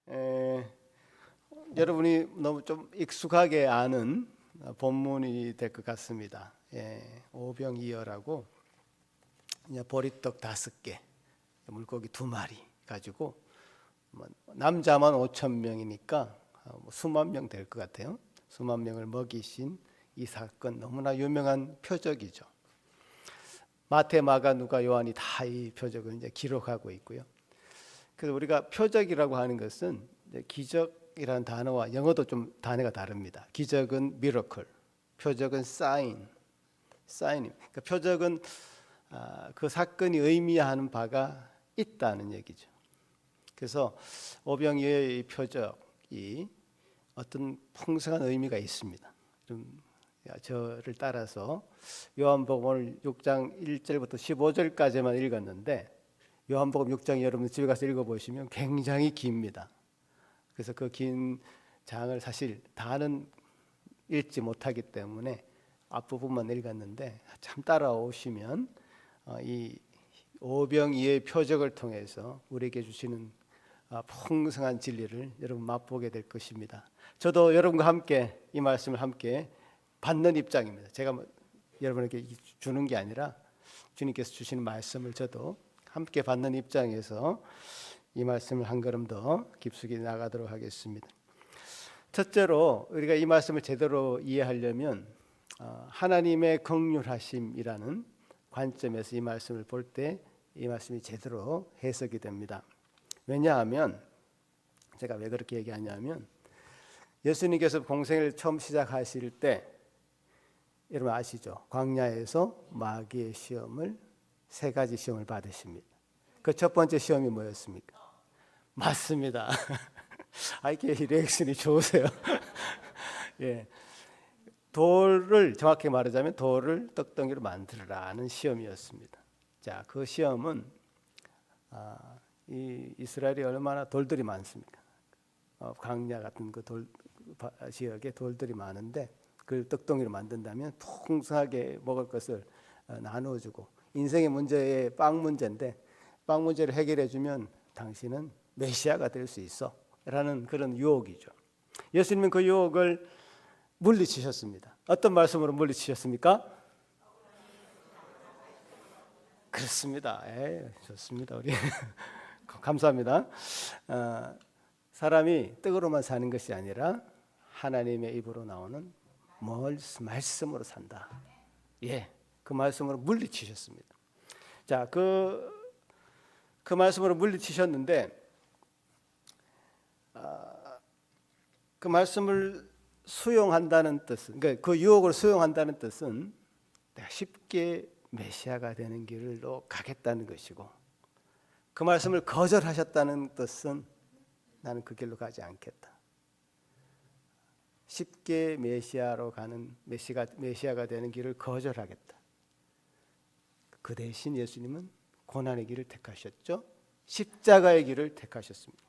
에, 여러분이 너무 좀 익숙하게 아는 본문이 될 것 같습니다. 오병이어라고 보리떡 5개, 물고기 2마리 가지고 남자만 5천 명이니까 수만 명 될 것 같아요. 수만 명을 먹이신 이 사건 너무나 유명한 표적이죠. 마태, 마가, 누가, 요한이 다 이 표적을 이제 기록하고 있고요. 그래서 우리가 표적이라고 하는 것은 기적이라는 단어와 영어도 좀 단어가 다릅니다. 기적은 miracle, 표적은 sign. 그러니까 표적은 그 사건이 의미하는 바가 있다는 얘기죠. 그래서 오병이어의 표적이 어떤 풍성한 의미가 있습니다. 좀 저를 따라서 요한복음 오늘 6장 1절부터 15절까지만 읽었는데 요한복음 6장 여러분 집에 가서 읽어보시면 굉장히 깁니다. 그래서 그 긴 장을 사실 다는 읽지 못하기 때문에 앞부분만 읽었는데 참 따라오시면 이 오병이어의 표적을 통해서 우리에게 주시는 풍성한 진리를 여러분 맛보게 될 것입니다. 저도 여러분과 함께 이 말씀을 함께 받는 입장입니다. 제가 여러분에게 주는 게 아니라 주님께서 주시는 말씀을 저도 함께 받는 입장에서 이 말씀을 한 걸음 더 깊숙이 나가도록 하겠습니다. 첫째로 우리가 이 말씀을 제대로 이해하려면 하나님의 긍휼하심이라는 관점에서 이 말씀을 볼 때 이 말씀이 제대로 해석이 됩니다. 왜냐하면 제가 왜 그렇게 얘기하냐면 예수님께서 공생을 처음 시작하실 때 여러분 아시죠? 광야에서 마귀의 시험을 3가지 시험을 받으십니다. 그 첫 번째 시험이 뭐였습니까? 맞습니다. 이렇게 리액션이 좋으세요. 예, 돌을 정확히 말하자면 돌을 떡덩이로 만들라는 시험이었습니다. 자, 그 시험은 이 이스라엘이 얼마나 돌들이 많습니까? 광야 같은 그 지역에 돌들이 많은데 그걸 떡덩이로 만든다면 풍성하게 먹을 것을 나누어주고 인생의 문제에 빵 문제인데 빵 문제를 해결해 주면 당신은 메시아가 될 수 있어 라는 그런 유혹이죠. 예수님은 그 유혹을 물리치셨습니다. 어떤 말씀으로 물리치셨습니까? 그렇습니다. 좋습니다. 우리 감사합니다. 사람이 떡으로만 사는 것이 아니라 하나님의 입으로 나오는 말씀으로 산다. 그 말씀으로 물리치셨습니다. 자, 그 말씀으로 물리치셨는데 그 말씀을 수용한다는 뜻은, 그러니까 그 유혹을 수용한다는 뜻은 내가 쉽게 메시아가 되는 길로 가겠다는 것이고, 그 말씀을 거절하셨다는 뜻은 나는 그 길로 가지 않겠다. 쉽게 메시아로 가는 메시아가 되는 길을 거절하겠다. 그 대신 예수님은 고난의 길을 택하셨죠. 십자가의 길을 택하셨습니다.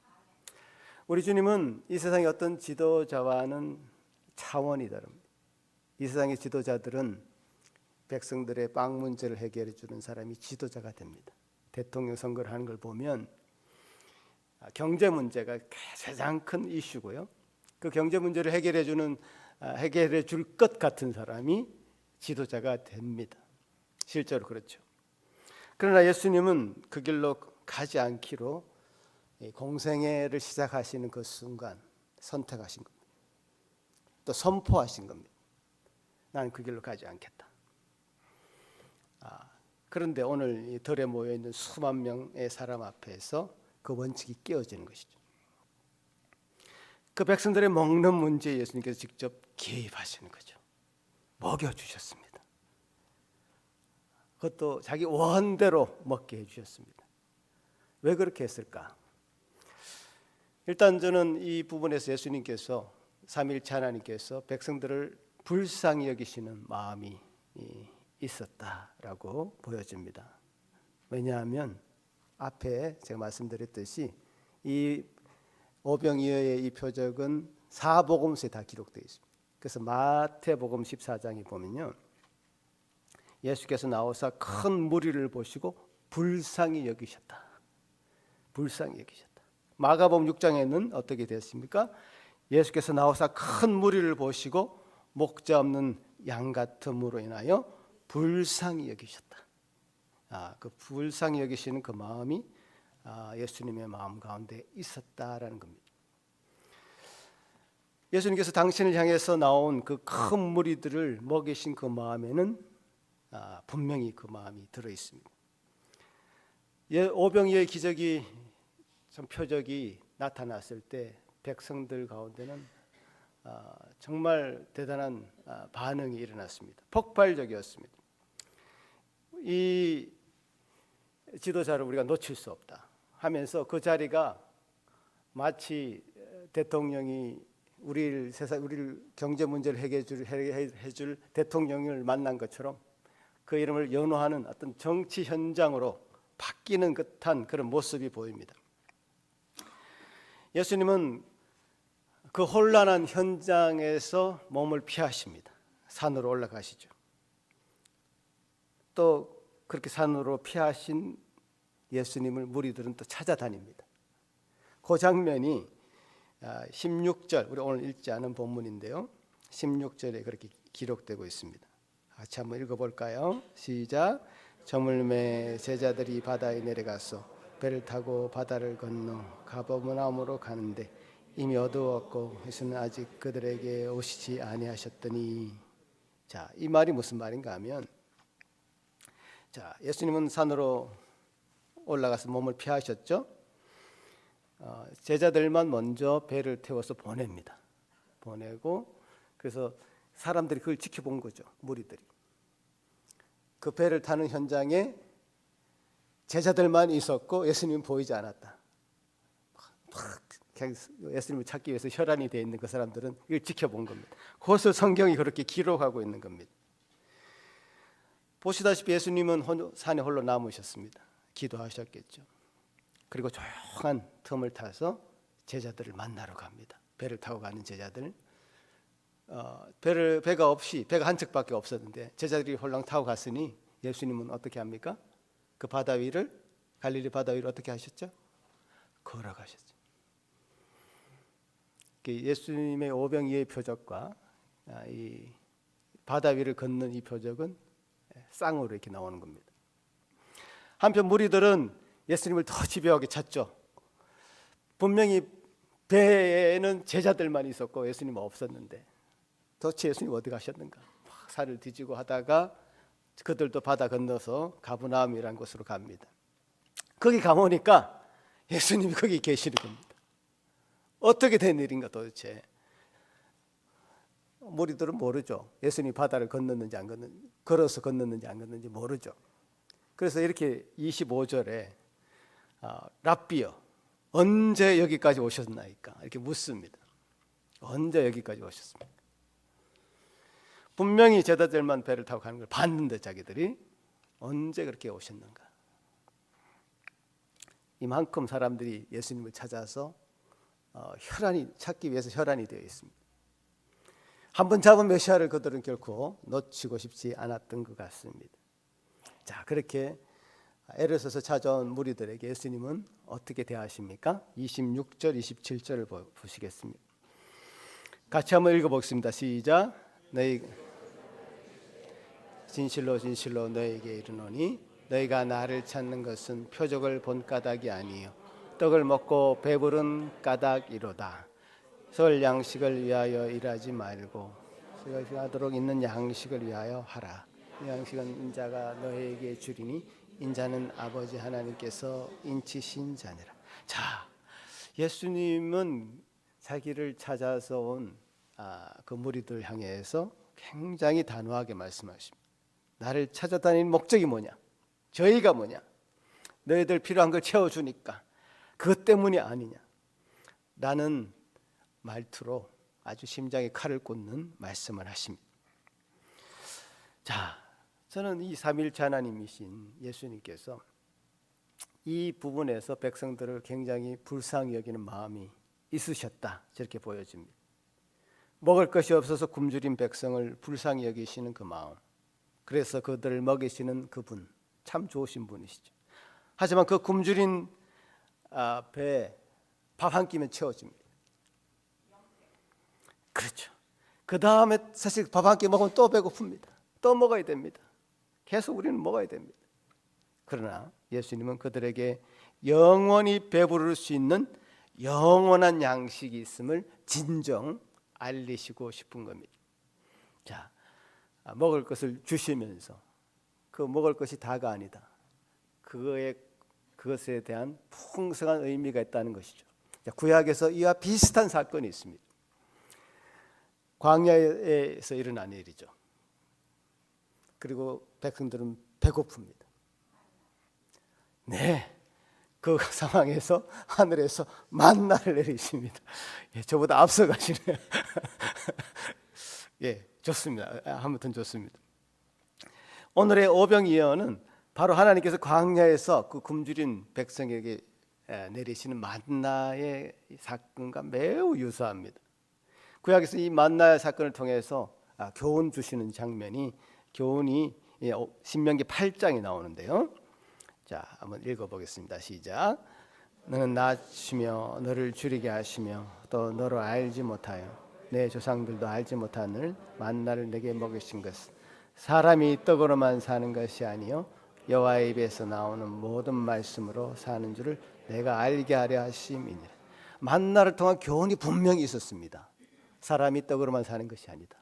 우리 주님은 이 세상의 어떤 지도자와는 차원이 다릅니다. 이 세상의 지도자들은 백성들의 빵 문제를 해결해 주는 사람이 지도자가 됩니다. 대통령 선거를 하는 걸 보면 경제 문제가 가장 큰 이슈고요. 그 경제 문제를 해결해 줄 것 같은 사람이 지도자가 됩니다. 실제로 그렇죠. 그러나 예수님은 그 길로 가지 않기로 공생애를 시작하시는 그 순간 선택하신 겁니다. 또 선포하신 겁니다. 나는 그 길로 가지 않겠다. 그런데 오늘 이 덜에 모여 있는 수만 명의 사람 앞에서 그 원칙이 깨어지는 것이죠. 그 백성들의 먹는 문제에 예수님께서 직접 개입하시는 거죠. 먹여주셨습니다. 그것도 자기 원대로 먹게 해주셨습니다. 왜 그렇게 했을까? 일단 저는 이 부분에서 예수님께서 삼위일체 하나님께서 백성들을 불쌍히 여기시는 마음이 있었다라고 보여집니다. 왜냐하면 앞에 제가 말씀드렸듯이 이 오병이어의 이 표적은 사복음서에 다 기록되어 있습니다. 그래서 마태복음 14장에 보면요, 예수께서 나오사 큰 무리를 보시고 불쌍히 여기셨다. 불쌍히 여기셨다. 마가복음 6장에는 어떻게 되었습니까? 예수께서 나오사 큰 무리를 보시고 목자 없는 양 같음으로 인하여 불쌍히 여기셨다. 그 불쌍히 여기시는 그 마음이 예수님의 마음 가운데 있었다라는 겁니다. 예수님께서 당신을 향해서 나온 그 큰 무리들을 먹이신 그 마음에는 분명히 그 마음이 들어 있습니다. 오병이어의 기적이 좀 표적이 나타났을 때 백성들 가운데는 정말 대단한 반응이 일어났습니다. 폭발적이었습니다. 이 지도자를 우리가 놓칠 수 없다 하면서 그 자리가 마치 대통령이 우리를 경제 문제를 해줄 대통령을 만난 것처럼 그 이름을 연호하는 어떤 정치 현장으로 바뀌는 듯한 그런 모습이 보입니다. 예수님은 그 혼란한 현장에서 몸을 피하십니다. 산으로 올라가시죠. 또 그렇게 산으로 피하신 예수님을 무리들은 또 찾아다닙니다. 그 장면이 16절, 우리 오늘 읽지 않은 본문인데요, 16절에 그렇게 기록되고 있습니다. 같이 한번 읽어볼까요? 시작. 저물매 제자들이 바다에 내려가서 배를 타고 바다를 건너 가버나움으로 가는데 이미 어두웠고 예수는 아직 그들에게 오시지 아니하셨더니. 자, 이 말이 무슨 말인가 하면, 자, 예수님은 산으로 올라가서 몸을 피하셨죠. 제자들만 먼저 배를 태워서 보냅니다. 보내고 그래서 사람들이 그걸 지켜본 거죠. 무리들이 그 배를 타는 현장에 제자들만 있었고 예수님은 보이지 않았다. 예수님을 찾기 위해서 혈안이 되어 있는 그 사람들은 이걸 지켜본 겁니다. 그것을 성경이 그렇게 기록하고 있는 겁니다. 보시다시피 예수님은 산에 홀로 남으셨습니다. 기도하셨겠죠. 그리고 조용한 틈을 타서 제자들을 만나러 갑니다. 배를 타고 가는 제자들. 배가 없이, 배가 한 척밖에 없었는데 제자들이 홀랑 타고 갔으니 예수님은 어떻게 합니까? 그 바다 위를, 갈릴리 바다 위를 어떻게 하셨죠? 걸어가셨죠. 예수님의 오병이어의 표적과 이 바다 위를 걷는 이 표적은 쌍으로 이렇게 나오는 겁니다. 한편 무리들은 예수님을 더 집요하게 찾죠. 분명히 배에는 제자들만 있었고 예수님은 없었는데 도대체 예수님 어디 가셨는가? 막 산을 뒤지고 하다가 그들도 바다 건너서 가버나움이라는 곳으로 갑니다. 거기 가보니까 예수님이 거기 계시는 겁니다. 어떻게 된 일인가 도대체. 무리들은 모르죠. 예수님이 바다를 건넜는지 안 건넜는지, 걸어서 건넜는지 안 건넜는지 모르죠. 그래서 이렇게 25절에 랍비여 언제 여기까지 오셨나이까 이렇게 묻습니다. 언제 여기까지 오셨습니까? 분명히 제자들만 배를 타고 가는 걸 봤는데 자기들이 언제 그렇게 오셨는가. 이만큼 사람들이 예수님을 찾아서 혈안이 찾기 위해서 혈안이 되어 있습니다. 한번 잡은 메시아를 그들은 결코 놓치고 싶지 않았던 것 같습니다. 자, 그렇게 애를 써서 찾아온 무리들에게 예수님은 어떻게 대하십니까? 26절, 27절을 보시겠습니다. 같이 한번 읽어보겠습니다. 시작. 너희 진실로 진실로 너희에게 이르노니 너희가 나를 찾는 것은 표적을 본 까닭이 아니요 떡을 먹고 배부른 까닭이로다. 설 양식을 위하여 일하지 말고 하도록 있는 양식을 위하여 하라. 이 양식은 인자가 너희에게 주리니 인자는 아버지 하나님께서 인치신 자니라. 자, 예수님은 자기를 찾아서 온 그 무리들 향해서 굉장히 단호하게 말씀하십니다. 나를 찾아다니는 목적이 뭐냐? 저희가 뭐냐? 너희들 필요한 걸 채워주니까 그것 때문이 아니냐? 라는 말투로 아주 심장에 칼을 꽂는 말씀을 하십니다. 자, 저는 이 삼위일체 하나님이신 예수님께서 이 부분에서 백성들을 굉장히 불쌍히 여기는 마음이 있으셨다, 저렇게 보여집니다. 먹을 것이 없어서 굶주린 백성을 불쌍히 여기시는 그 마음, 그래서 그들을 먹이시는 그분 참 좋으신 분이시죠. 하지만 그 굶주린 배 밥 한 끼면 채워집니다. 그렇죠. 그 다음에 사실 밥 한 끼 먹으면 또 배고픕니다. 또 먹어야 됩니다. 계속 우리는 먹어야 됩니다. 그러나 예수님은 그들에게 영원히 배부를 수 있는 영원한 양식이 있음을 진정 알리시고 싶은 겁니다. 자, 먹을 것을 주시면서 그 먹을 것이 다가 아니다. 그것에 대한 풍성한 의미가 있다는 것이죠. 자, 구약에서 이와 비슷한 사건이 있습니다. 광야에서 일어난 일이죠. 그리고 백성들은 배고픕니다. 네, 그 상황에서 하늘에서 만나를 내리십니다. 예, 저보다 앞서가시네요. 예, 좋습니다. 아무튼 좋습니다. 오늘의 오병이어는 바로 하나님께서 광야에서 그 굶주린 백성에게 내리시는 만나의 사건과 매우 유사합니다. 구약에서 이 만나의 사건을 통해서 교훈 주시는 장면이 교훈이 신명기 8장에 나오는데요. 자, 한번 읽어보겠습니다. 시작. 너는 낮추며 너를 줄이게 하시며 또 너로 알지 못하여 내 조상들도 알지 못하는 만나를 내게 먹이신 것은 사람이 떡으로만 사는 것이 아니요 여호와의 입에서 나오는 모든 말씀으로 사는 줄을 내가 알게 하려 하심이니라. 만나를 통한 교훈이 분명히 있었습니다. 사람이 떡으로만 사는 것이 아니다.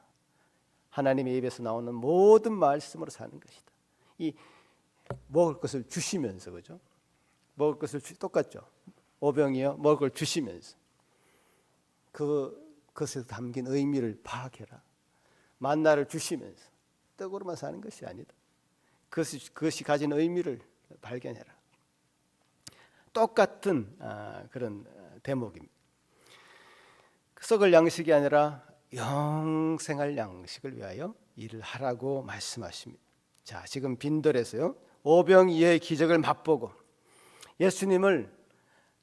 하나님의 입에서 나오는 모든 말씀으로 사는 것이다. 이 먹을 것을 주시면서, 그죠? 먹을 것을 똑같죠. 오병이어 먹을 걸 주시면서 그것에 담긴 의미를 파악해라. 만나를 주시면서 떡으로만 사는 것이 아니다. 그것이 가진 의미를 발견해라. 똑같은 그런 대목입니다. 썩을 양식이 아니라 영생할 양식을 위하여 일을 하라고 말씀하십니다. 자, 지금 빈들에서요 오병이어의 기적을 맛보고 예수님을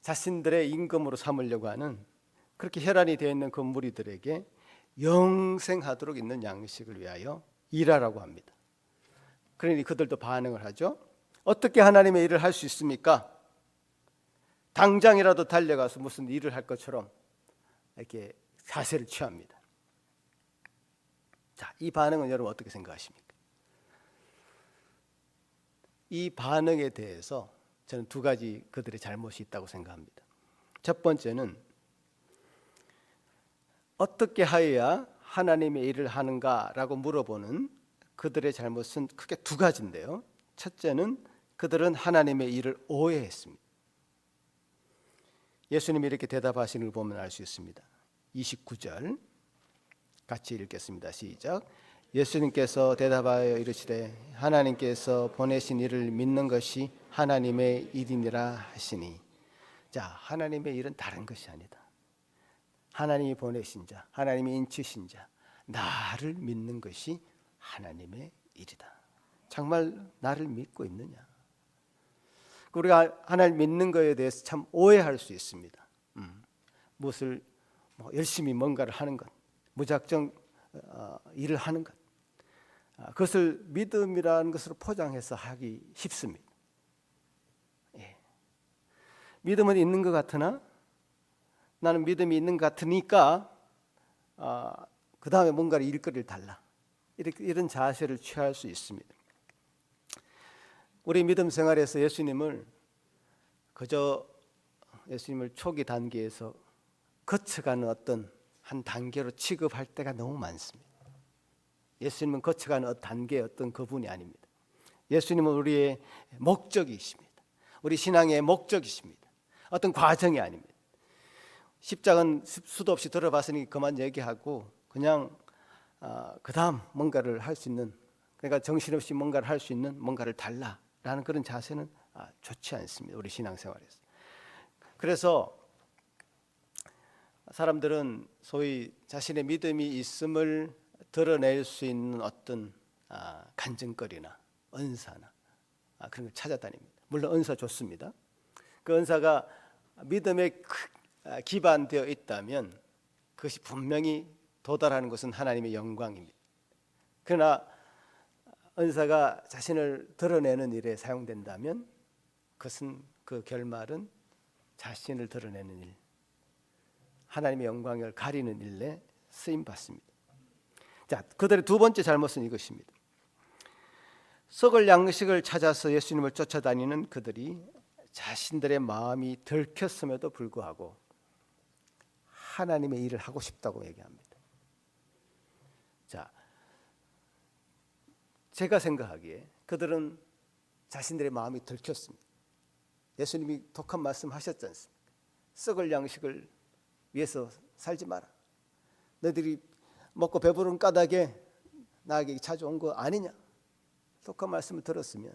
자신들의 임금으로 삼으려고 하는 그렇게 혈안이 되어 있는 그 무리들에게 영생하도록 있는 양식을 위하여 일하라고 합니다. 그러니 그들도 반응을 하죠. 어떻게 하나님의 일을 할 수 있습니까? 당장이라도 달려가서 무슨 일을 할 것처럼 이렇게 자세를 취합니다. 자, 이 반응은 여러분 어떻게 생각하십니까? 이 반응에 대해서 저는 두 가지 그들의 잘못이 있다고 생각합니다. 첫 번째는 어떻게 하여야 하나님의 일을 하는가라고 물어보는 그들의 잘못은 크게 두 가지인데요. 첫째는 그들은 하나님의 일을 오해했습니다. 예수님이 이렇게 대답하시는 걸 보면 알 수 있습니다. 29절 같이 읽겠습니다. 시작. 예수님께서 대답하여 이르시되 하나님께서 보내신 이를 믿는 것이 하나님의 일이니라 하시니. 자, 하나님의 일은 다른 것이 아니다. 하나님이 보내신 자, 하나님이 인치신 자, 나를 믿는 것이 하나님의 일이다. 정말 나를 믿고 있느냐? 우리가 하나님 믿는 것에 대해서 참 오해할 수 있습니다. 무엇을 열심히 뭔가를 하는 것, 무작정 일을 하는 것, 그것을 믿음이라는 것으로 포장해서 하기 쉽습니다. 예. 믿음은 있는 것 같으나 나는 믿음이 있는 것 같으니까 그 다음에 뭔가를 일거리를 달라. 이런 자세를 취할 수 있습니다. 우리 믿음 생활에서 예수님을 초기 단계에서 거쳐가는 어떤 한 단계로 취급할 때가 너무 많습니다. 예수님은 거쳐가는 단계의 어떤 그분이 아닙니다. 예수님은 우리의 목적이십니다. 우리 신앙의 목적이십니다. 어떤 과정이 아닙니다. 십자가는 수도 없이 들어봤으니 그만 얘기하고 그냥 그 다음 뭔가를 할 수 있는, 그러니까 정신없이 뭔가를 할 수 있는 뭔가를 달라라는 그런 자세는 좋지 않습니다. 우리 신앙생활에서. 그래서 사람들은 소위 자신의 믿음이 있음을 드러낼 수 있는 어떤 간증거리나 은사나 그런 걸 찾아다닙니다. 물론 은사 좋습니다. 그 은사가 믿음에 기반되어 있다면 그것이 분명히 도달하는 것은 하나님의 영광입니다. 그러나 은사가 자신을 드러내는 일에 사용된다면 그것은 그 결말은 자신을 드러내는 일, 하나님의 영광을 가리는 일에 쓰임 받습니다. 자, 그들의 두 번째 잘못은 이것입니다. 썩을 양식을 찾아서 예수님을 쫓아다니는 그들이 자신들의 마음이 들켰음에도 불구하고 하나님의 일을 하고 싶다고 얘기합니다. 자, 제가 생각하기에 그들은 자신들의 마음이 들켰습니다. 예수님이 독한 말씀 하셨지 않습니까? 썩을 양식을 위해서 살지 마라. 너희들이 먹고 배부른 까닭에 나에게 찾아온 거 아니냐? 독한 말씀을 들었으면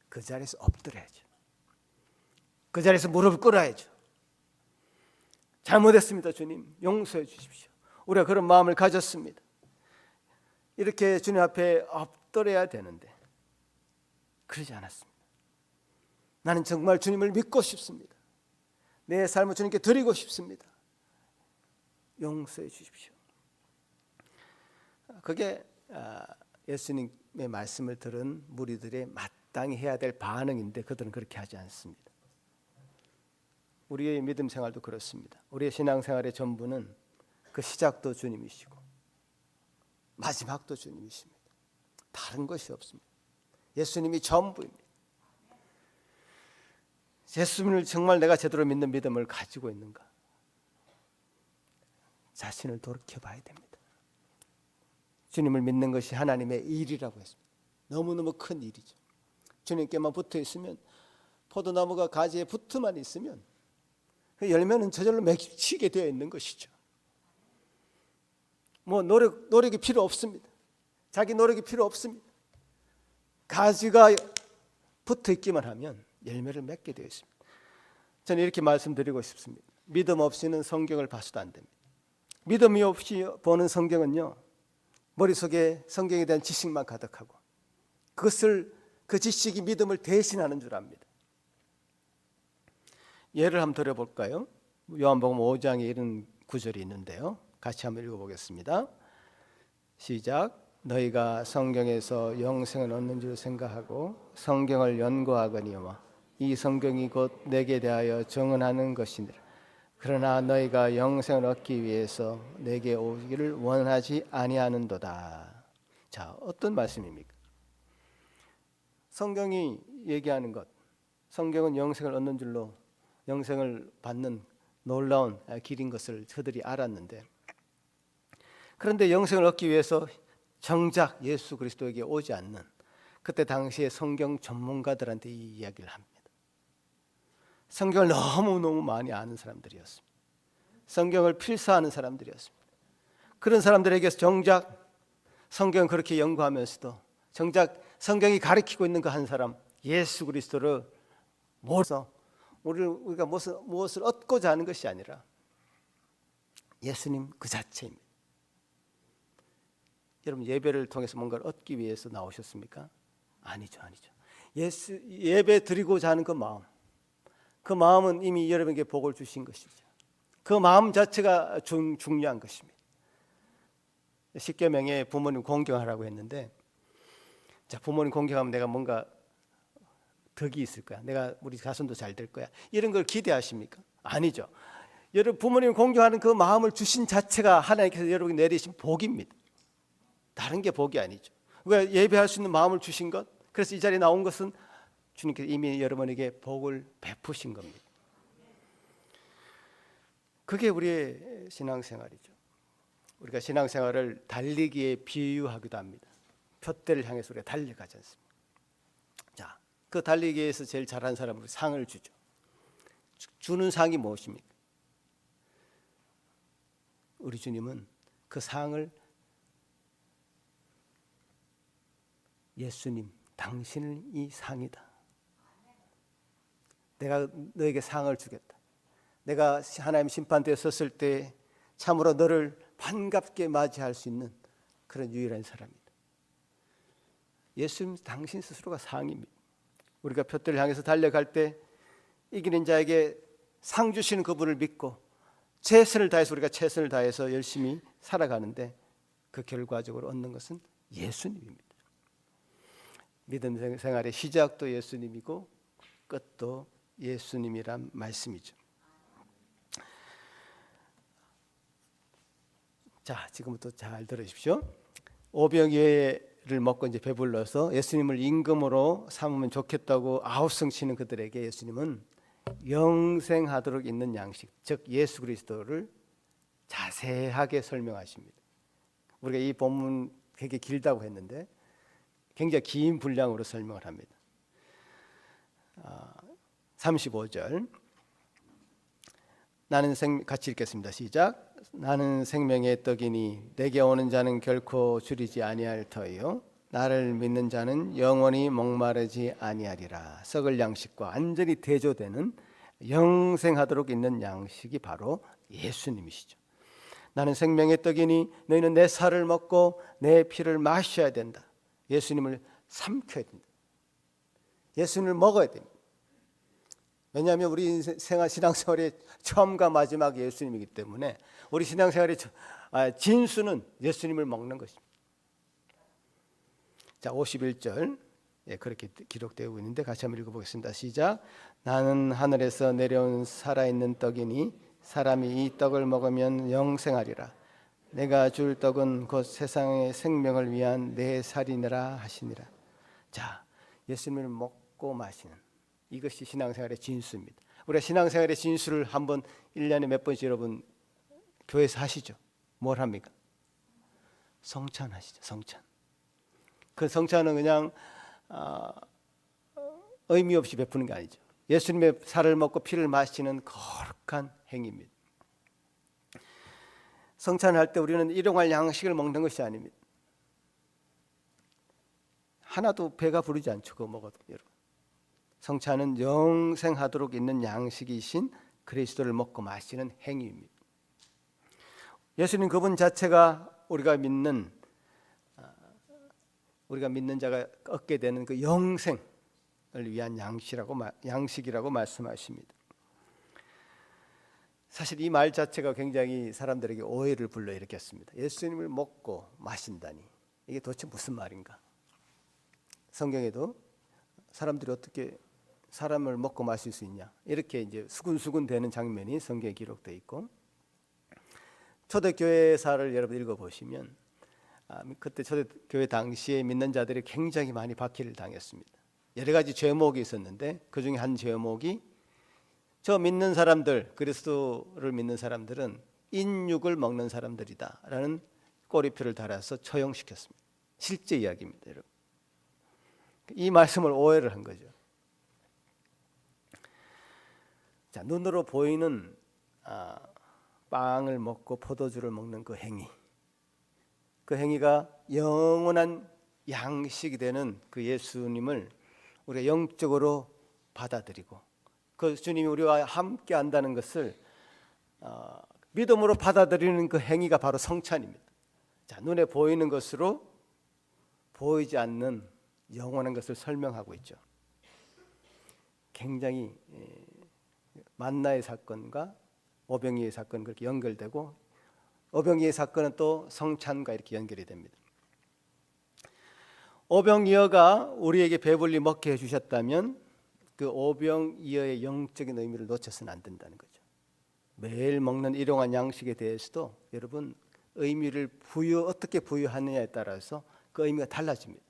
그 자리에서 엎드려야죠. 그 자리에서 무릎을 꿇어야죠. 잘못했습니다. 주님, 용서해 주십시오. 우리가 그런 마음을 가졌습니다. 이렇게 주님 앞에 엎드려야 되는데 그러지 않았습니다. 나는 정말 주님을 믿고 싶습니다. 내 삶을 주님께 드리고 싶습니다. 용서해 주십시오. 그게 예수님의 말씀을 들은 무리들의 마땅히 해야 될 반응인데 그들은 그렇게 하지 않습니다. 우리의 믿음 생활도 그렇습니다. 우리의 신앙생활의 전부는 그 시작도 주님이시고 마지막도 주님이십니다. 다른 것이 없습니다. 예수님이 전부입니다. 예수님을 정말 내가 제대로 믿는 믿음을 가지고 있는가? 자신을 돌이켜봐야 됩니다. 주님을 믿는 것이 하나님의 일이라고 했습니다. 너무너무 큰 일이죠. 주님께만 붙어 있으면, 포도나무가 가지에 붙어만 있으면 그 열매는 저절로 맺히게 되어 있는 것이죠. 뭐 노력이 필요 없습니다. 자기 노력이 필요 없습니다. 가지가 붙어 있기만 하면 열매를 맺게 되어 있습니다. 저는 이렇게 말씀드리고 싶습니다. 믿음 없이는 성경을 봐서도 안 됩니다. 믿음이 없이 보는 성경은요, 머릿속에 성경에 대한 지식만 가득하고 그 지식이 믿음을 대신하는 줄 압니다. 예를 한번 들어볼까요? 요한복음 5장에 이런 구절이 있는데요, 같이 한번 읽어보겠습니다. 시작. 너희가 성경에서 영생을 얻는 줄 생각하고 성경을 연구하거니와 이 성경이 곧 내게 대하여 증언하는 것이니라. 그러나 너희가 영생을 얻기 위해서 내게 오기를 원하지 아니하는도다. 자, 어떤 말씀입니까? 성경이 얘기하는 것, 성경은 영생을 얻는 줄로, 영생을 받는 놀라운 길인 것을 그들이 알았는데, 그런데 영생을 얻기 위해서 정작 예수 그리스도에게 오지 않는, 그때 당시에 성경 전문가들한테 이 이야기를 합니다. 성경을 너무너무 많이 아는 사람들이었습니다. 성경을 필사하는 사람들이었습니다. 그런 사람들에게서 정작 성경을 그렇게 연구하면서도 정작 성경이 가르치고 있는 그 한 사람, 예수 그리스도를 모아서 우리가 무엇을 얻고자 하는 것이 아니라 예수님 그 자체입니다. 여러분, 예배를 통해서 뭔가를 얻기 위해서 나오셨습니까? 아니죠. 예배 드리고자 하는 그 마음은 이미 여러분에게 복을 주신 것이죠. 그 마음 자체가 중요한 것입니다. 십계명에 부모님 공경하라고 했는데, 자, 부모님 공경하면 내가 뭔가 덕이 있을 거야, 우리 자손도 잘 될 거야, 이런 걸 기대하십니까? 아니죠. 여러분, 부모님 공경하는 그 마음을 주신 자체가 하나님께서 여러분에게 내리신 복입니다. 다른 게 복이 아니죠. 우리가 예배할 수 있는 마음을 주신 것, 그래서 이 자리에 나온 것은 주님께서 이미 여러분에게 복을 베푸신 겁니다. 그게 우리의 신앙생활이죠. 우리가 신앙생활을 달리기에 비유하기도 합니다. 푯대를 향해서 우리가 달려가지 않습니까? 자, 그 달리기에서 제일 잘한 사람으로 상을 주죠. 주는 상이 무엇입니까? 우리 주님은 그 상을 예수님, 당신은 이 상이다. 내가 너에게 상을 주겠다. 내가 하나님 심판대에 섰을 때 참으로 너를 반갑게 맞이할 수 있는 그런 유일한 사람입니다. 예수님 당신 스스로가 상입니다. 우리가 푯대를 향해서 달려갈 때 이기는 자에게 상 주시는 그분을 믿고 최선을 다해서 우리가 최선을 다해서 열심히 살아가는데 그 결과적으로 얻는 것은 예수님입니다. 믿음 생활의 시작도 예수님이고 끝도 예수님이란 말씀이죠. 자, 지금부터 잘 들으십시오. 오병이어를 먹고 이제 배불러서 예수님을 임금으로 삼으면 좋겠다고 아우성치는 그들에게 예수님은 영생하도록 있는 양식, 즉 예수 그리스도를 자세하게 설명하십니다. 우리가 이 본문 되게 길다고 했는데 굉장히 긴 분량으로 설명을 합니다. 35절 같이 읽겠습니다. 시작. 나는 생명의 떡이니 내게 오는 자는 결코 줄이지 아니할 터이요 나를 믿는 자는 영원히 목마르지 아니하리라. 썩을 양식과 완전히 대조되는 영생하도록 있는 양식이 바로 예수님이시죠. 나는 생명의 떡이니 너희는 내 살을 먹고 내 피를 마셔야 된다. 예수님을 삼켜야 된다. 예수님을 먹어야 됩니다. 왜냐하면 우리 신앙생활의 처음과 마지막 예수님이기 때문에 우리 신앙생활의 진수는 예수님을 먹는 것입니다. 자, 51절 그렇게 기록되고 있는데 같이 한번 읽어보겠습니다. 시작. 나는 하늘에서 내려온 살아있는 떡이니 사람이 이 떡을 먹으면 영생하리라. 내가 줄 떡은 곧 세상의 생명을 위한 내 살이니라 하시니라. 자, 예수님을 먹고 마시는 이것이 신앙생활의 진수입니다. 우리가 신앙생활의 진수를 한번 1년에 몇 번씩 여러분 교회에서 하시죠. 뭘 합니까? 성찬하시죠. 성찬. 그 성찬은 그냥 의미 없이 베푸는 게 아니죠. 예수님의 살을 먹고 피를 마시는 거룩한 행위입니다. 성찬을 할 때 우리는 일용할 양식을 먹는 것이 아닙니다. 하나도 배가 부르지 않죠. 그거 먹어도 여러분. 성찬은 영생하도록 있는 양식이신 그리스도를 먹고 마시는 행위입니다. 예수님 그분 자체가 우리가 믿는 자가 얻게 되는 그 영생을 위한 양식이라고 말씀하십니다. 사실 이 말 자체가 굉장히 사람들에게 오해를 불러일으켰습니다. 예수님을 먹고 마신다니 이게 도대체 무슨 말인가? 성경에도 사람들이 어떻게 사람을 먹고 마실 수 있냐 이렇게 이제 수군수군 되는 장면이 성경에 기록되어 있고 초대교회사를 여러분 읽어보시면 그때 초대교회 당시에 믿는 자들이 굉장히 많이 박해를 당했습니다. 여러 가지 죄목이 있었는데 그 중에 한 죄목이 저 믿는 사람들 그리스도를 믿는 사람들은 인육을 먹는 사람들이다라는 꼬리표를 달아서 처형시켰습니다. 실제 이야기입니다, 여러분. 이 말씀을 오해를 한 거죠. 자, 눈으로 보이는 빵을 먹고 포도주를 먹는 그 행위, 그 행위가 영원한 양식이 되는 그 예수님을 우리가 영적으로 받아들이고 그 주님이 우리와 함께 한다는 것을 믿음으로 받아들이는 그 행위가 바로 성찬입니다. 자, 눈에 보이는 것으로 보이지 않는 영원한 것을 설명하고 있죠. 굉장히 만나의 사건과 오병이의 사건 그렇게 연결되고 오병이의 사건은 또 성찬과 이렇게 연결이 됩니다. 오병이어가 우리에게 배불리 먹게 해주셨다면 그 오병이어의 영적인 의미를 놓쳐서는 안 된다는 거죠. 매일 먹는 일용한 양식에 대해서도 여러분 의미를 어떻게 부여하느냐에 따라서 그 의미가 달라집니다.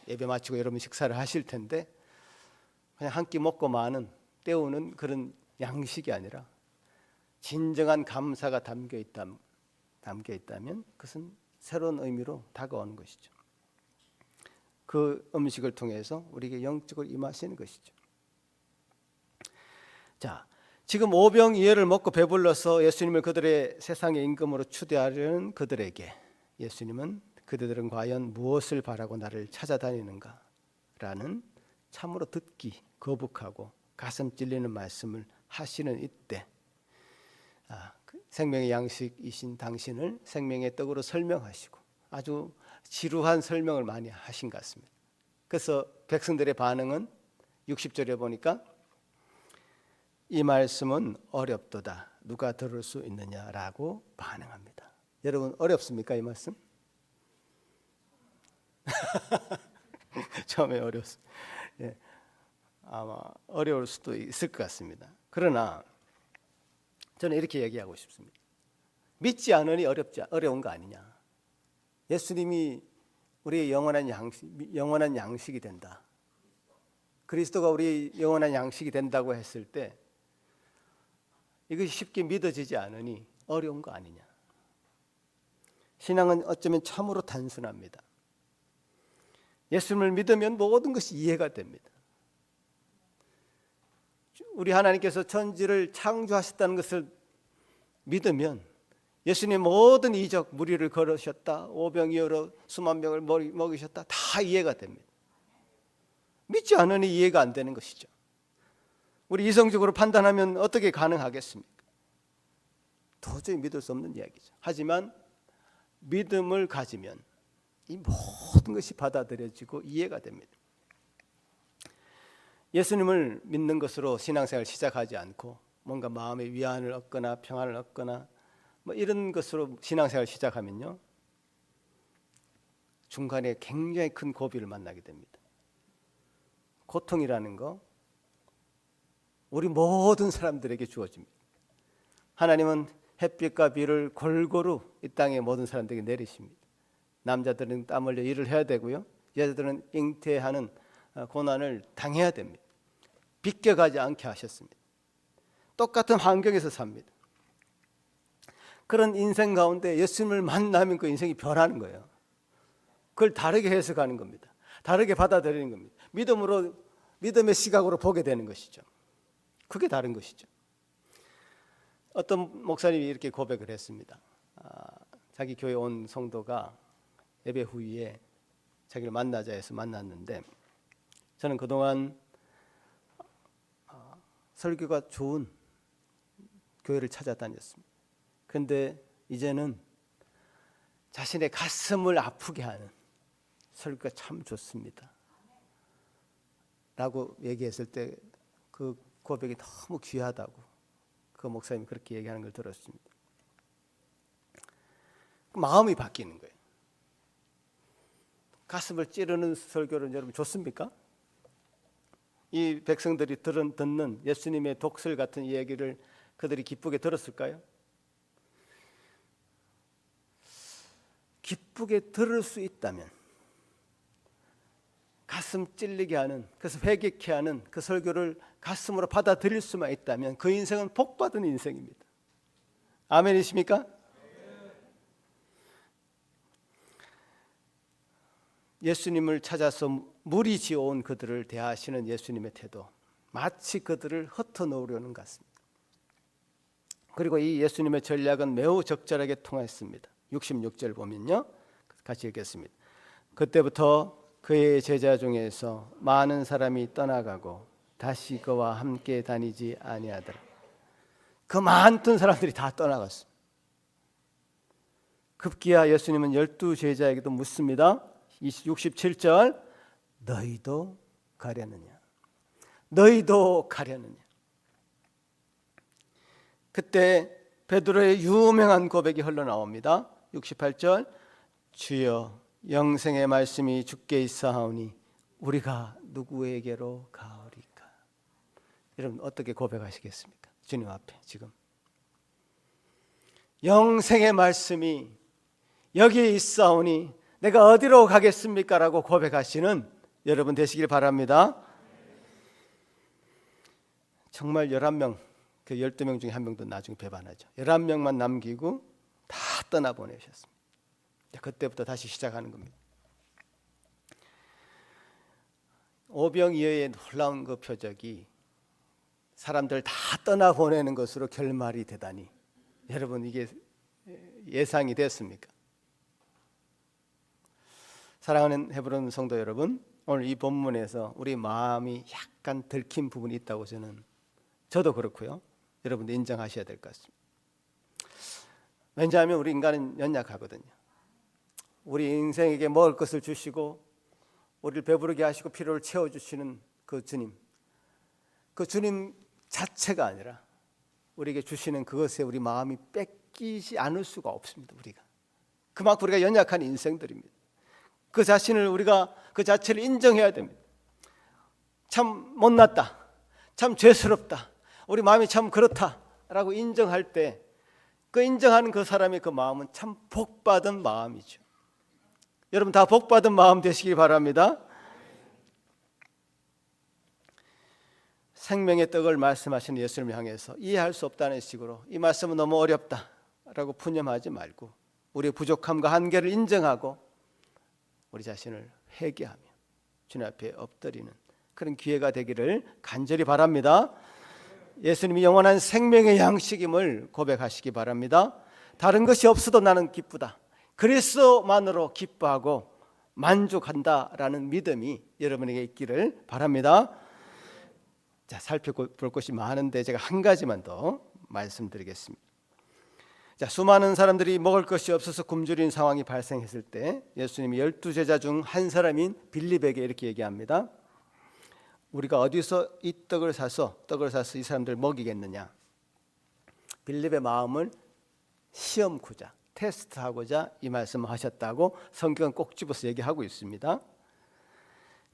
예배 마치고 여러분 식사를 하실 텐데 그냥 한 끼 먹고 마는 때우는 그런 양식이 아니라 진정한 감사가 담겨 있다면 그것은 새로운 의미로 다가오는 것이죠. 그 음식을 통해서 우리에게 영적으로 임하시는 것이죠. 자, 지금 오병이어를 먹고 배불러서 예수님을 그들의 세상의 임금으로 추대하려는 그들에게 예수님은 그들은 과연 무엇을 바라고 나를 찾아다니는가? 라는 참으로 듣기 거북하고 가슴 찔리는 말씀을 하시는 이때 생명의 양식이신 당신을 생명의 떡으로 설명하시고 아주 지루한 설명을 많이 하신 것 같습니다. 그래서 백성들의 반응은 60절에 보니까 이 말씀은 어렵도다. 누가 들을 수 있느냐라고 반응합니다. 여러분 어렵습니까 이 말씀? 처음에 어려웠습니다. 예, 아마 어려울 수도 있을 것 같습니다. 그러나 저는 이렇게 얘기하고 싶습니다. 믿지 않으니 어려운 거 아니냐. 예수님이 우리의 영원한 양식이 된다. 그리스도가 우리의 영원한 양식이 된다고 했을 때 이것이 쉽게 믿어지지 않으니 어려운 거 아니냐. 신앙은 어쩌면 참으로 단순합니다. 예수님을 믿으면 모든 것이 이해가 됩니다. 우리 하나님께서 천지를 창조하셨다는 것을 믿으면 예수님 모든 이적 무리를 걸으셨다, 오병이어로 수만 명을 먹이셨다, 다 이해가 됩니다. 믿지 않으니 이해가 안 되는 것이죠. 우리 이성적으로 판단하면 어떻게 가능하겠습니까? 도저히 믿을 수 없는 이야기죠. 하지만 믿음을 가지면 이 모든 것이 받아들여지고 이해가 됩니다. 예수님을 믿는 것으로 신앙생활을 시작하지 않고 뭔가 마음의 위안을 얻거나 평안을 얻거나 뭐 이런 것으로 신앙생활을 시작하면요, 중간에 굉장히 큰 고비를 만나게 됩니다. 고통이라는 거 우리 모든 사람들에게 주어집니다. 하나님은 햇빛과 비를 골고루 이 땅의 모든 사람들에게 내리십니다. 남자들은 땀 흘려 일을 해야 되고요, 여자들은 잉태하는 고난을 당해야 됩니다. 비껴가지 않게 하셨습니다. 똑같은 환경에서 삽니다. 그런 인생 가운데 예수님을 만나면 그 인생이 변하는 거예요. 그걸 다르게 해석하는 겁니다. 다르게 받아들이는 겁니다. 믿음의 시각으로 보게 되는 것이죠. 그게 다른 것이죠. 어떤 목사님이 이렇게 고백을 했습니다. 자기 교회 온 성도가 예배 후에 자기를 만나자 해서 만났는데, 저는 그동안 설교가 좋은 교회를 찾아다녔습니다. 그런데 이제는 자신의 가슴을 아프게 하는 설교가 참 좋습니다 라고 얘기했을 때 그 고백이 너무 귀하다고 그 목사님이 그렇게 얘기하는 걸 들었습니다. 마음이 바뀌는 거예요. 가슴을 찌르는 설교는 여러분 좋습니까? 이 백성들이 듣는 예수님의 독설 같은 이야기를 그들이 기쁘게 들었을까요? 기쁘게 들을 수 있다면, 가슴 찔리게 하는, 그래서 회개케 하는 그 설교를 가슴으로 받아들일 수만 있다면 그 인생은 복받은 인생입니다. 아멘이십니까? 예수님을 찾아서 무리 지어온 그들을 대하시는 예수님의 태도, 마치 그들을 흩어놓으려는 것 같습니다. 그리고 이 예수님의 전략은 매우 적절하게 통했습니다. 66절 보면요, 같이 읽겠습니다. 그때부터 그의 제자 중에서 많은 사람이 떠나가고 다시 그와 함께 다니지 아니하더라. 그 많던 사람들이 다 떠나갔습니다. 급기야 예수님은 12 제자에게도 묻습니다. 67절, 너희도 가려느냐? 너희도 가려느냐? 그때 베드로의 유명한 고백이 흘러나옵니다. 68절, 주여 영생의 말씀이 주께 있사하오니 우리가 누구에게로 가오리까? 여러분 어떻게 고백하시겠습니까? 주님 앞에 지금 영생의 말씀이 여기에 있사오니 내가 어디로 가겠습니까? 라고 고백하시는 여러분 되시길 바랍니다. 정말 11명, 그 12명 중에 한 명도 나중에 배반하죠. 11명만 남기고 다 떠나보내셨습니다. 그때부터 다시 시작하는 겁니다. 오병이어의 놀라운 그 표적이 사람들 다 떠나보내는 것으로 결말이 되다니, 여러분 이게 예상이 됐습니까? 사랑하는 헤브론 성도 여러분, 오늘 이 본문에서 우리 마음이 약간 들킨 부분이 있다고 저도 그렇고요, 여러분도 인정하셔야 될 것 같습니다. 왜냐하면 우리 인간은 연약하거든요. 우리 인생에게 먹을 것을 주시고 우리를 배부르게 하시고 필요를 채워주시는 그 주님 자체가 아니라 우리에게 주시는 그것에 우리 마음이 뺏기지 않을 수가 없습니다. 그만큼 우리가 연약한 인생들입니다. 그 자신을 우리가 그 자체를 인정해야 됩니다. 참 못났다, 참 죄스럽다, 우리 마음이 참 그렇다라고 인정할 때 그 인정하는 그 사람의 그 마음은 참 복받은 마음이죠. 여러분 다 복받은 마음 되시길 바랍니다. 생명의 떡을 말씀하시는 예수님을 향해서 이해할 수 없다는 식으로 이 말씀은 너무 어렵다라고 푸념하지 말고 우리의 부족함과 한계를 인정하고 우리 자신을 회개하며 주님 앞에 엎드리는 그런 기회가 되기를 간절히 바랍니다. 예수님이 영원한 생명의 양식임을 고백하시기 바랍니다. 다른 것이 없어도 나는 기쁘다. 그리스도만으로 기뻐하고 만족한다라는 믿음이 여러분에게 있기를 바랍니다. 자, 살펴볼 것이 많은데 제가 한 가지만 더 말씀드리겠습니다. 자, 수많은 사람들이 먹을 것이 없어서 굶주린 상황이 발생했을 때 예수님이 12제자 중 한 사람인 빌립에게 이렇게 얘기합니다. 우리가 어디서 이 떡을 사서 이 사람들 먹이겠느냐. 빌립의 마음을 시험하고자, 테스트하고자 이 말씀을 하셨다고 성경은 꼭 집어서 얘기하고 있습니다.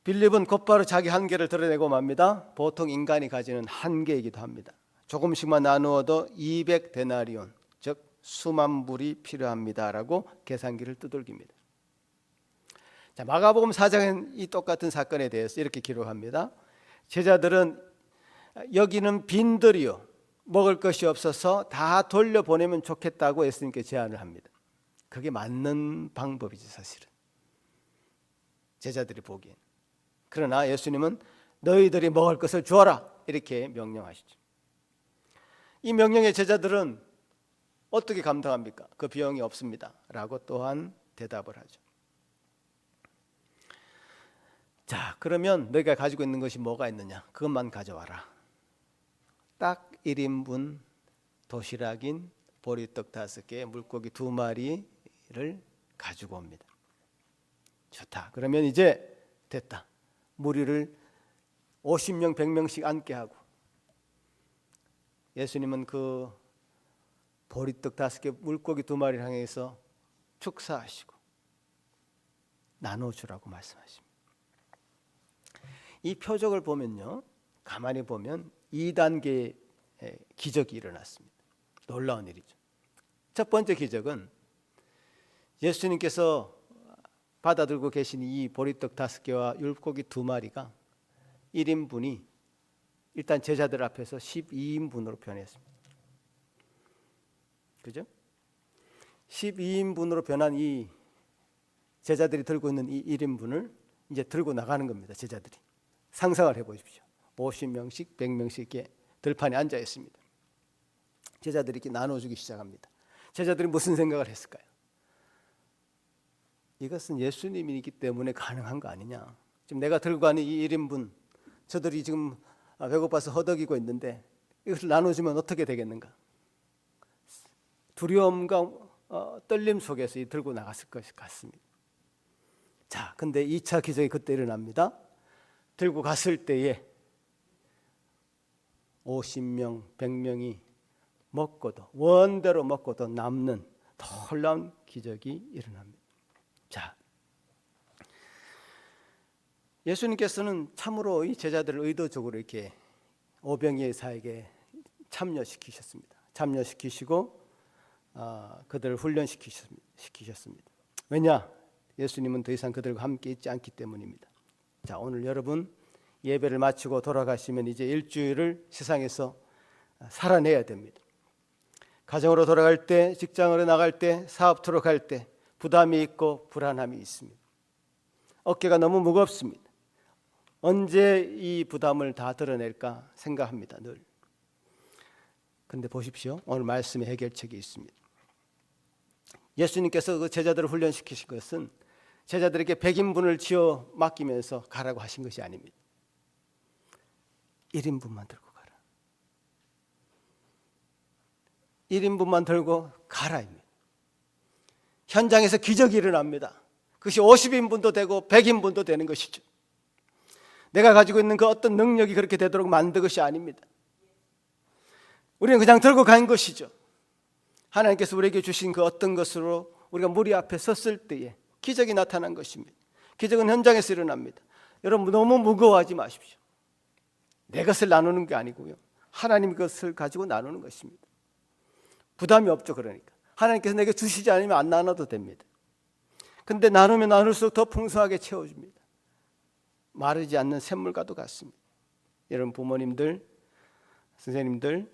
빌립은 곧바로 자기 한계를 드러내고 맙니다. 보통 인간이 가지는 한계이기도 합니다. 조금씩만 나누어도 200데나리온, 즉 수만 불이 필요합니다라고 계산기를 두들깁니다. 자, 마가복음 4장은 이 똑같은 사건에 대해서 이렇게 기록합니다. 제자들은 여기는 빈들이요 먹을 것이 없어서 다 돌려보내면 좋겠다고 예수님께 제안을 합니다. 그게 맞는 방법이지 사실은 제자들이 보기엔. 그러나 예수님은 너희들이 먹을 것을 주어라 이렇게 명령하시죠. 이 명령에 제자들은 어떻게 감당합니까? 그 비용이 없습니다 라고 또한 대답을 하죠. 자, 그러면 너희가 가지고 있는 것이 뭐가 있느냐? 그것만 가져와라. 딱 1인분 도시락인 보리떡 5개, 물고기 2마리를 가지고 옵니다. 좋다. 그러면 이제 됐다. 무리를 50명, 100명씩 앉게 하고 예수님은 그 보리떡 5개, 물고기 2마리를 향해서 축사하시고 나눠주라고 말씀하십니다. 이 표적을 보면요, 가만히 보면 2단계의 기적이 일어났습니다. 놀라운 일이죠. 첫 번째 기적은 예수님께서 받아들고 계신 이 보리떡 5개와 물고기 2마리가 1인분이 일단 제자들 앞에서 12인분으로 변했습니다. 그죠? 12인분으로 변한 이 제자들이 들고 있는 이 1인분을 이제 들고 나가는 겁니다. 제자들이. 상상을 해보십시오. 50명씩 100명씩 이렇게 들판에 앉아 있습니다. 제자들이 이렇게 나눠주기 시작합니다. 제자들이 무슨 생각을 했을까요? 이것은 예수님이기 때문에 가능한 거 아니냐. 지금 내가 들고 가는 이 1인분 저들이 지금 배고파서 허덕이고 있는데 이것을 나눠주면 어떻게 되겠는가. 두려움과 떨림 속에서 들고 나갔을 것 같습니다. 자, 근데 2차 기적이 그때 일어납니다. 들고 갔을 때에 50명, 100명이 먹고도 원대로 먹고도 남는 놀라운 기적이 일어납니다. 자, 예수님께서는 참으로 이 제자들을 의도적으로 이렇게 오병이의 사역에 참여시키셨습니다. 참여시키시고 그들을 훈련시키셨습니다. 왜냐? 예수님은 더 이상 그들과 함께 있지 않기 때문입니다. 자, 오늘 여러분 예배를 마치고 돌아가시면 이제 일주일을 세상에서 살아내야 됩니다. 가정으로 돌아갈 때, 직장으로 나갈 때, 사업터로 갈 때 부담이 있고 불안함이 있습니다. 어깨가 너무 무겁습니다. 언제 이 부담을 다 드러낼까 생각합니다. 늘. 그런데 보십시오. 오늘 말씀에 해결책이 있습니다. 예수님께서 그 제자들을 훈련시키신 것은 제자들에게 100인분을 지어 맡기면서 가라고 하신 것이 아닙니다. 1인분만 들고 가라. 1인분만 들고 가라입니다. 현장에서 기적이 일어납니다. 그것이 50인분도 되고 100인분도 되는 것이죠. 내가 가지고 있는 그 어떤 능력이 그렇게 되도록 만든 것이 아닙니다. 우리는 그냥 들고 간 것이죠. 하나님께서 우리에게 주신 그 어떤 것으로 우리가 무리 앞에 섰을 때에 기적이 나타난 것입니다. 기적은 현장에서 일어납니다. 여러분 너무 무거워하지 마십시오. 내 것을 나누는 게 아니고요, 하나님 것을 가지고 나누는 것입니다. 부담이 없죠. 그러니까 하나님께서 내게 주시지 않으면 안 나눠도 됩니다. 근데 나누면 나눌수록 더 풍성하게 채워줍니다. 마르지 않는 샘물과도 같습니다. 여러분 부모님들, 선생님들,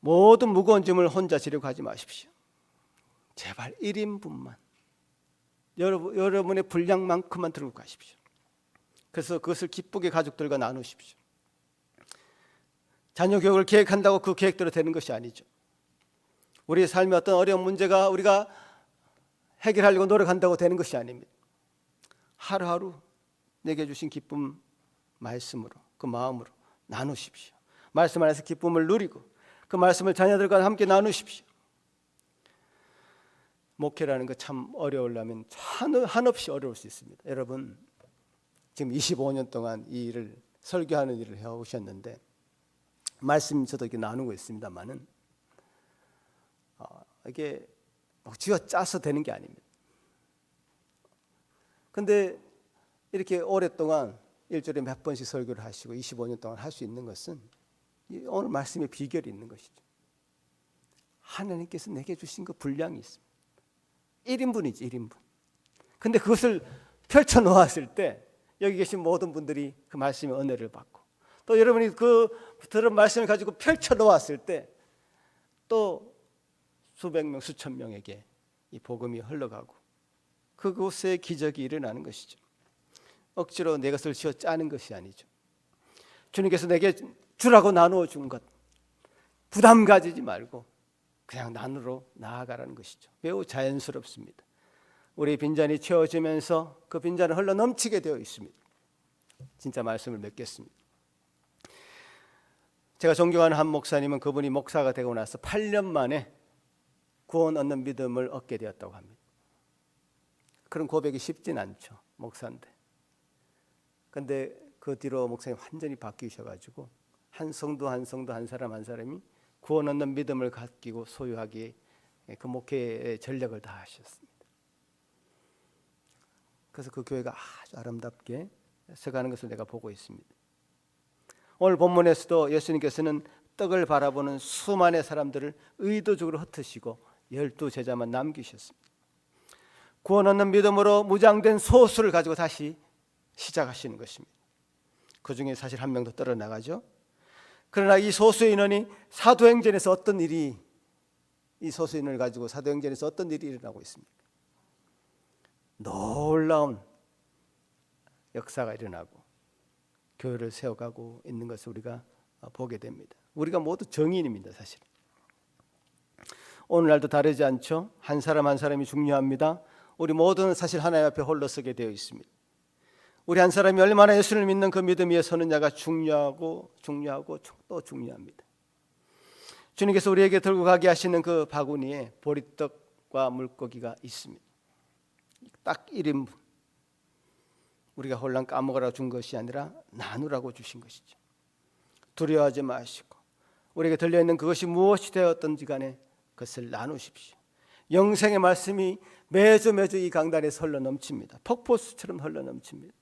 모든 무거운 짐을 혼자 지려고 하지 마십시오. 제발 1인분만 여러분의 분량만큼만 들고 가십시오. 그래서 그것을 기쁘게 가족들과 나누십시오. 자녀 교육을 계획한다고 그 계획대로 되는 것이 아니죠. 우리의 삶의 어떤 어려운 문제가 우리가 해결하려고 노력한다고 되는 것이 아닙니다. 하루하루 내게 주신 기쁨 말씀으로, 그 마음으로 나누십시오. 말씀 안에서 기쁨을 누리고 그 말씀을 자녀들과 함께 나누십시오. 목회라는 거 참 어려우려면 한없이 어려울 수 있습니다. 여러분 지금 25년 동안 이 일을 설교하는 일을 해오셨는데 말씀 저도 이렇게 나누고 있습니다만은 이게 쥐어 짜서 되는 게 아닙니다. 근데 이렇게 오랫동안 일주일에 몇 번씩 설교를 하시고 25년 동안 할 수 있는 것은 오늘 말씀의 비결이 있는 것이죠. 하나님께서 내게 주신 그 분량이 있습니다. 1인분이지 1인분. 근데 그것을 펼쳐 놓았을 때 여기 계신 모든 분들이 그 말씀의 은혜를 받고 또 여러분이 그 들은 말씀을 가지고 펼쳐 놓았을 때 또 수백 명, 수천 명에게 이 복음이 흘러가고 그곳에 기적이 일어나는 것이죠. 억지로 내 것을 쥐어 짜는 것이 아니죠. 주님께서 내게 주라고 나누어 준 것 부담 가지지 말고 그냥 나누러 나아가라는 것이죠. 매우 자연스럽습니다. 우리 빈잔이 채워지면서 그 빈잔은 흘러 넘치게 되어 있습니다. 진짜 말씀을 맺겠습니다. 제가 존경하는 한 목사님은 그분이 목사가 되고 나서 8년 만에 구원 얻는 믿음을 얻게 되었다고 합니다. 그런 고백이 쉽진 않죠. 목사인데. 근데 그 뒤로 목사님 완전히 바뀌셔가지고 한 성도 한 성도 한 사람 한 사람이 구원 얻는 믿음을 갖기고 소유하기에 그 목회의 전력을 다하셨습니다. 그래서 그 교회가 아주 아름답게 서가는 것을 내가 보고 있습니다. 오늘 본문에서도 예수님께서는 떡을 바라보는 수많은 사람들을 의도적으로 흩으시고 12제자만 남기셨습니다. 구원 얻는 믿음으로 무장된 소수를 가지고 다시 시작하시는 것입니다. 그 중에 사실 한 명도 떨어나가죠. 그러나 이 소수의 인원이 사도행전에서 어떤 일이 이 소수 인원을 가지고 사도행전에서 어떤 일이 일어나고 있습니까? 놀라운 역사가 일어나고 교회를 세워가고 있는 것을 우리가 보게 됩니다. 우리가 모두 정인입니다. 사실 오늘날도 다르지 않죠. 한 사람 한 사람이 중요합니다. 우리 모두는 사실 하나님 앞에 홀로 서게 되어 있습니다. 우리 한 사람이 얼마나 예수를 믿는 그 믿음 위에 서느냐가 중요하고 또 중요합니다. 주님께서 우리에게 들고 가게 하시는 그 바구니에 보리떡과 물고기가 있습니다. 딱 1인분. 우리가 홀랑 까먹으라고 준 것이 아니라 나누라고 주신 것이죠. 두려워하지 마시고 우리에게 들려있는 그것이 무엇이 되었든지 간에 그것을 나누십시오. 영생의 말씀이 매주 이 강단에서 흘러 넘칩니다. 폭포수처럼 흘러 넘칩니다.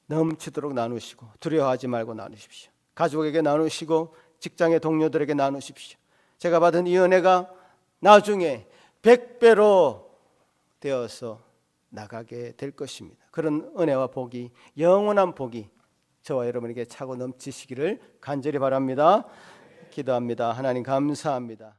넘치도록 나누시고 두려워하지 말고 나누십시오. 가족에게 나누시고 직장의 동료들에게 나누십시오. 제가 받은 이 은혜가 나중에 100배로 되어서 나가게 될 것입니다. 그런 은혜와 복이 영원한 복이 저와 여러분에게 차고 넘치시기를 간절히 바랍니다. 기도합니다. 하나님 감사합니다.